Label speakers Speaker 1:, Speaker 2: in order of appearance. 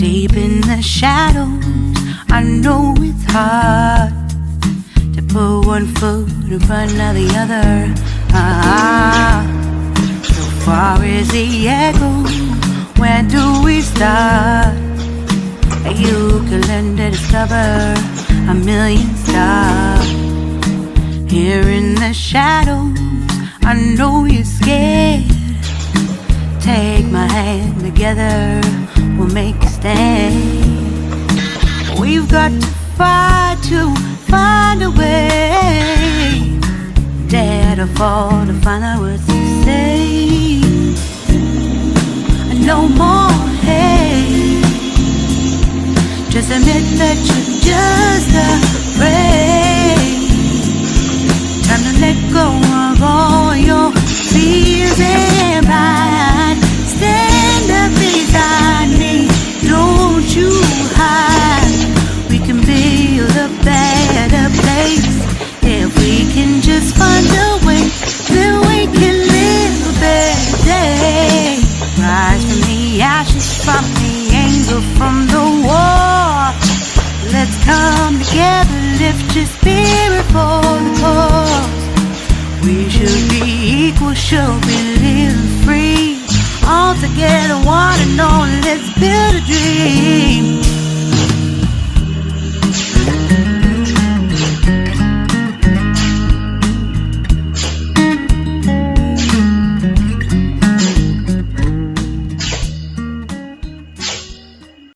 Speaker 1: Deep in the shadows, I know it's hard to put one foot in front of the other. So far is the echo, where do we start? You can learn to discover a million stars. Here in the shadows, I know you're scared. Take my hand, together we'll make a stand. We've got to fight to find a way. Dare to fall to find out what to say. No more hate. Just admit that you're just afraid. Time to let go of all your fears and pride. Stand up beside me, don't you hide. We can build a better place. If we can just find a way, then we can live a better day. Rise from the ashes, from the anger, from the war. Let's come together, lift your spirit for the cause. We should be equal, should be living free. All together, one and all, let's build a dream.